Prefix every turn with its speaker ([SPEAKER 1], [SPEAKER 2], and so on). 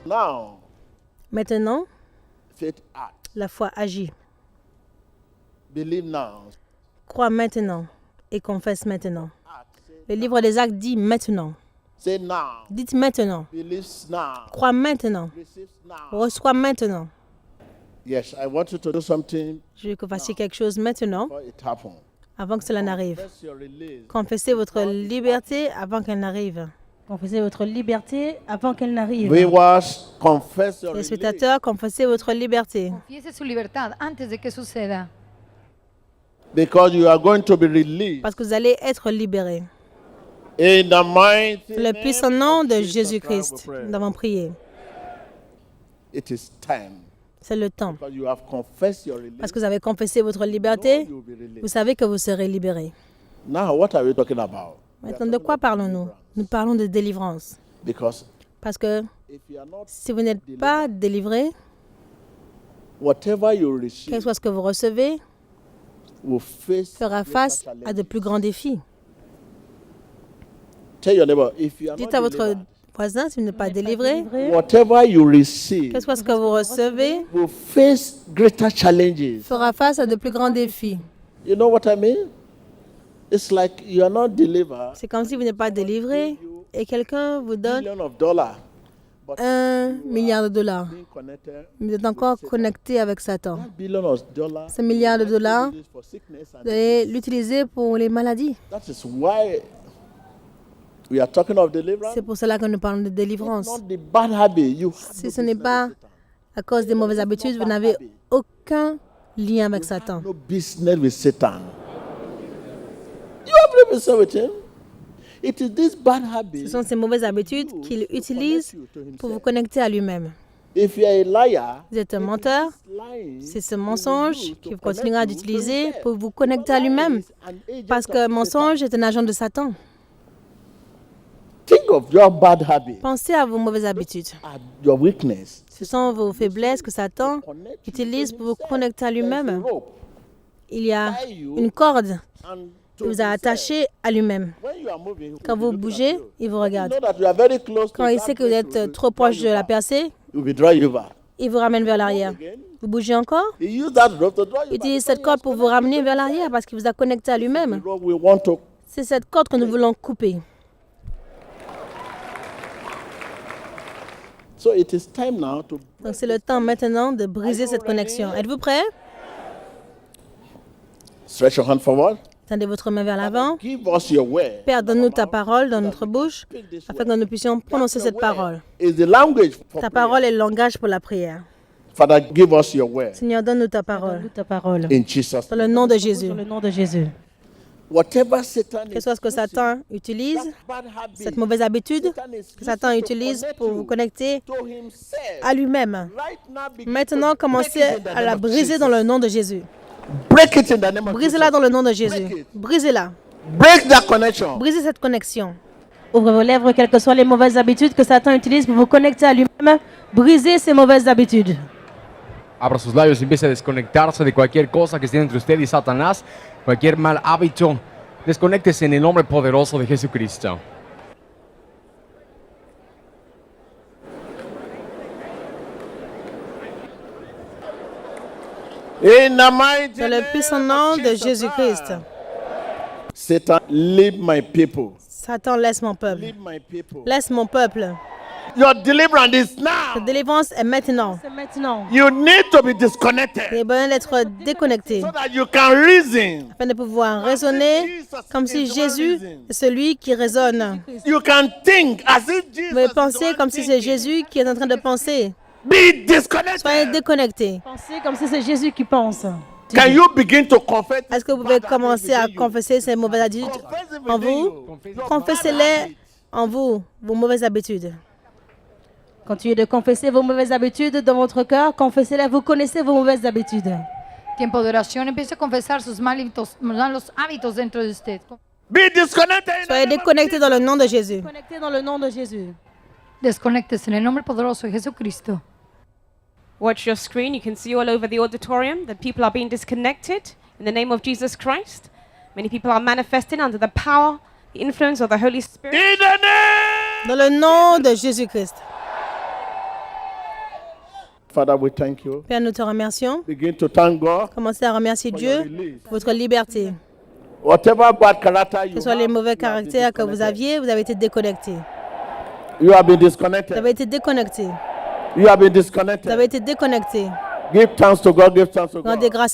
[SPEAKER 1] Now,
[SPEAKER 2] Maintenant,
[SPEAKER 1] faith acts.
[SPEAKER 2] la foi agit.
[SPEAKER 1] Believe now.
[SPEAKER 2] Crois maintenant et confesse maintenant.
[SPEAKER 1] Act.
[SPEAKER 2] Le livre des Actes dit maintenant.
[SPEAKER 1] Say now.
[SPEAKER 2] Dites maintenant.
[SPEAKER 1] Believe now.
[SPEAKER 2] Crois maintenant.
[SPEAKER 1] Receive now.
[SPEAKER 2] Reçois maintenant.
[SPEAKER 1] Yes, I want you to do something
[SPEAKER 2] Je veux que vous fassiez quelque chose maintenant
[SPEAKER 1] before it happens.
[SPEAKER 2] avant que cela n'arrive.
[SPEAKER 1] Confess your release.
[SPEAKER 2] Confessez votre liberté avant qu'elle n'arrive.
[SPEAKER 3] Confessez votre liberté avant qu'elle n'arrive.
[SPEAKER 1] Viewers, confess your
[SPEAKER 2] Les
[SPEAKER 1] release.
[SPEAKER 2] spectateurs, confessez votre liberté.
[SPEAKER 4] Confiese su libertad antes de que suceda.
[SPEAKER 1] Because you are going to be released.
[SPEAKER 2] Parce que vous allez être libérés.
[SPEAKER 1] In the mighty
[SPEAKER 2] Le puissant
[SPEAKER 1] name
[SPEAKER 2] nom
[SPEAKER 1] of
[SPEAKER 2] de
[SPEAKER 1] Jesus
[SPEAKER 2] Jésus-Christ,
[SPEAKER 1] Christ, we pray.
[SPEAKER 2] nous avons prié.
[SPEAKER 1] It is time.
[SPEAKER 2] C'est le temps.
[SPEAKER 1] Because you have confessed your release.
[SPEAKER 2] Parce que vous avez confessé votre
[SPEAKER 1] Now
[SPEAKER 2] liberté,
[SPEAKER 1] you will be released.
[SPEAKER 2] vous savez que vous serez libérés.
[SPEAKER 1] Now, what are we talking about?
[SPEAKER 2] Maintenant, de quoi parlons-nous? Nous parlons de délivrance.
[SPEAKER 1] Because
[SPEAKER 2] Parce que
[SPEAKER 1] if you are not,
[SPEAKER 2] si vous n'êtes pas délivré,
[SPEAKER 1] whatever you
[SPEAKER 2] quel
[SPEAKER 1] receive
[SPEAKER 2] que soit ce que vous recevez,
[SPEAKER 1] will face
[SPEAKER 2] fera
[SPEAKER 1] greater
[SPEAKER 2] face à de
[SPEAKER 1] challenges.
[SPEAKER 2] plus grands défis.
[SPEAKER 1] Tell your neighbor, if you are
[SPEAKER 2] Dites
[SPEAKER 1] not
[SPEAKER 2] à votre
[SPEAKER 1] delivered,
[SPEAKER 2] voisin, si vous n'êtes pas délivré,
[SPEAKER 1] whatever you receive
[SPEAKER 2] quel que soit ce que vous recevez,
[SPEAKER 1] will face greater challenges.
[SPEAKER 2] fera face à de plus grands défis.
[SPEAKER 1] You know what I mean? It's like you are not delivered.
[SPEAKER 2] C'est comme si vous n'êtes pas délivré et quelqu'un vous donne
[SPEAKER 1] Million of dollars, but
[SPEAKER 2] $1 milliard.
[SPEAKER 1] being connected.
[SPEAKER 2] Vous êtes encore connecté avec Satan.
[SPEAKER 1] That billion of dollars.
[SPEAKER 2] Ce milliard de dollars,
[SPEAKER 1] is for sickness and
[SPEAKER 2] vous allez l'utiliser pour les maladies.
[SPEAKER 1] that is why we are talking of deliverance.
[SPEAKER 2] C'est pour cela que nous parlons de délivrance.
[SPEAKER 1] Not the bad habit. You have
[SPEAKER 2] Si
[SPEAKER 1] no
[SPEAKER 2] ce n'est
[SPEAKER 1] business
[SPEAKER 2] pas
[SPEAKER 1] with Satan.
[SPEAKER 2] à cause des mauvaises habitudes, vous n'avez aucun lien avec Satan.
[SPEAKER 1] No business with Satan. You have no business with him. It is this bad
[SPEAKER 2] Ce
[SPEAKER 1] habit.
[SPEAKER 2] sont ces mauvaises habitudes qu'il utilise pour vous connecter à lui-même.
[SPEAKER 1] If you are a liar,
[SPEAKER 2] Vous êtes un menteur,
[SPEAKER 1] lying,
[SPEAKER 2] c'est ce mensonge qu'il continuera d'utiliser pour vous connecter à lui-même. Parce que le mensonge est un agent de Satan.
[SPEAKER 1] Think of your bad habit,
[SPEAKER 2] Pensez à vos mauvaises habitudes.
[SPEAKER 1] your weakness.
[SPEAKER 2] Ce sont vos faiblesses que Satan utilise pour vous connecter à lui-même.
[SPEAKER 1] Rope
[SPEAKER 2] Il y a une corde
[SPEAKER 1] and
[SPEAKER 2] qui
[SPEAKER 1] to
[SPEAKER 2] vous a attaché à lui-même.
[SPEAKER 1] when you are moving,
[SPEAKER 2] Quand vous bougez, il vous
[SPEAKER 1] you
[SPEAKER 2] regarde.
[SPEAKER 1] know that you are very close to
[SPEAKER 2] Quand il
[SPEAKER 1] that
[SPEAKER 2] sait que vous
[SPEAKER 1] place,
[SPEAKER 2] êtes trop proche de la percée,
[SPEAKER 1] he will draw you back.
[SPEAKER 2] il vous ramène vers l'arrière.
[SPEAKER 1] Again,
[SPEAKER 2] Vous bougez encore,
[SPEAKER 1] he use that rope to draw you back.
[SPEAKER 2] utilisez cette corde pour vous ramener vers l'arrière parce qu'il vous a connecté à lui-même.
[SPEAKER 1] The rope we want to.
[SPEAKER 2] C'est cette corde que nous voulons couper.
[SPEAKER 1] So it is time now to
[SPEAKER 2] Donc c'est le temps maintenant de briser cette connexion. Êtes-vous prêts?
[SPEAKER 1] stretch your hand forward.
[SPEAKER 2] Tendez votre main vers l'avant.
[SPEAKER 1] Give us your word.
[SPEAKER 2] Père, donne-nous ta parole dans notre bouche afin que nous puissions prononcer cette parole.
[SPEAKER 1] Is the language for
[SPEAKER 2] Ta
[SPEAKER 1] prayer.
[SPEAKER 2] parole est le langage pour la prière.
[SPEAKER 1] Father, give us your word
[SPEAKER 2] Seigneur, donne-nous ta parole.
[SPEAKER 3] Donne-nous ta parole.
[SPEAKER 1] in Jesus.
[SPEAKER 2] Dans le nom de Jésus.
[SPEAKER 3] Dans le nom de Jésus.
[SPEAKER 1] Whatever Satan
[SPEAKER 2] Que
[SPEAKER 1] is
[SPEAKER 2] soit ce que Satan utilise,
[SPEAKER 1] bad habit,
[SPEAKER 2] cette mauvaise habitude
[SPEAKER 1] Satan is
[SPEAKER 2] que Satan
[SPEAKER 1] using to
[SPEAKER 2] utilise
[SPEAKER 1] connect
[SPEAKER 2] pour
[SPEAKER 1] you
[SPEAKER 2] vous connecter
[SPEAKER 1] to himself.
[SPEAKER 2] à lui-même.
[SPEAKER 1] Right now, begin
[SPEAKER 2] Maintenant,
[SPEAKER 1] to
[SPEAKER 2] commencez
[SPEAKER 1] break it in the
[SPEAKER 2] à la
[SPEAKER 1] name of
[SPEAKER 2] briser
[SPEAKER 1] Jesus.
[SPEAKER 2] dans le nom de Jésus.
[SPEAKER 1] Break it in the name of
[SPEAKER 2] Brisez-la
[SPEAKER 1] Jesus.
[SPEAKER 2] dans le nom de Jésus. Brisez-la.
[SPEAKER 1] Break that connection.
[SPEAKER 2] Brisez cette connexion.
[SPEAKER 3] Ouvrez vos lèvres, quelles que soient les mauvaises habitudes que Satan utilise pour vous connecter à lui-même. Brisez ces mauvaises habitudes.
[SPEAKER 5] Abra sus labios y empiece a desconectarse de cualquier cosa que esté entre usted y Satanás, cualquier mal hábito. Desconéctese en el nombre poderoso de Jesucristo.
[SPEAKER 1] In the mighty
[SPEAKER 2] Dans le
[SPEAKER 1] name
[SPEAKER 2] puissant
[SPEAKER 1] of
[SPEAKER 2] nom de
[SPEAKER 1] Jesus
[SPEAKER 2] Jésus-Christ.
[SPEAKER 1] Christ. Satan, leave my people.
[SPEAKER 2] Satan, laisse mon peuple.
[SPEAKER 1] Leave my people.
[SPEAKER 2] Laisse mon peuple.
[SPEAKER 1] Your deliverance is now.
[SPEAKER 2] Ta délivrance est maintenant.
[SPEAKER 3] C'est maintenant.
[SPEAKER 1] You need to be
[SPEAKER 2] Il
[SPEAKER 1] disconnected
[SPEAKER 2] est besoin d'être déconnecté
[SPEAKER 1] so that you can reason.
[SPEAKER 2] afin de pouvoir raisonner comme si Jésus est celui qui raisonne.
[SPEAKER 1] You can think as if Jesus
[SPEAKER 2] Vous pouvez
[SPEAKER 1] is the
[SPEAKER 2] penser
[SPEAKER 1] one
[SPEAKER 2] comme si c'est
[SPEAKER 1] thinking.
[SPEAKER 2] Jésus qui est en train de penser.
[SPEAKER 1] Be
[SPEAKER 2] Soyez
[SPEAKER 1] disconnected.
[SPEAKER 2] déconnecté.
[SPEAKER 3] Pensez comme si c'est Jésus qui pense.
[SPEAKER 1] Can you begin to confess?
[SPEAKER 2] Est-ce que vous pouvez commencer à confesser ces mauvaises habitudes en vous? Confessez-les en vous, vos mauvaises habitudes.
[SPEAKER 3] Continuez de confesser vos mauvaises habitudes dans votre cœur. Confessez-les, vous connaissez vos mauvaises habitudes.
[SPEAKER 4] Tiempo de oración, empiece a confesar sus malos hábitos dentro de usted.
[SPEAKER 1] Be disconnected. in the
[SPEAKER 2] Soyez
[SPEAKER 1] name of
[SPEAKER 2] déconnectés dans le nom de Jésus.
[SPEAKER 3] Connectez dans le nom de Jésus.
[SPEAKER 4] Desconéctese en el nombre poderoso de Jesucristo.
[SPEAKER 6] Watch your screen. You can see all over the auditorium that people are being disconnected in the name of Jesus Christ. Many people are manifesting under the power, the influence of the Holy Spirit.
[SPEAKER 1] In the name.
[SPEAKER 2] Dans le nom de Jésus-Christ.
[SPEAKER 1] Father, we thank you.
[SPEAKER 2] Père, nous te remercions.
[SPEAKER 1] Begin to thank God.
[SPEAKER 2] Commencez à remercier Dieu pour votre liberté.
[SPEAKER 1] Whatever bad character
[SPEAKER 2] Que
[SPEAKER 1] you
[SPEAKER 2] ce soit les
[SPEAKER 1] have,
[SPEAKER 2] mauvais
[SPEAKER 1] you have been
[SPEAKER 2] caractères que vous
[SPEAKER 1] disconnected.
[SPEAKER 2] aviez, vous avez été déconnectés.
[SPEAKER 1] You have been
[SPEAKER 2] Vous
[SPEAKER 1] disconnected.
[SPEAKER 2] avez été déconnectés.
[SPEAKER 1] You have been
[SPEAKER 2] Vous avez
[SPEAKER 1] disconnected.
[SPEAKER 2] été déconnectés.
[SPEAKER 1] Give thanks to God. Give thanks to
[SPEAKER 2] Rendez
[SPEAKER 1] God.
[SPEAKER 2] grâce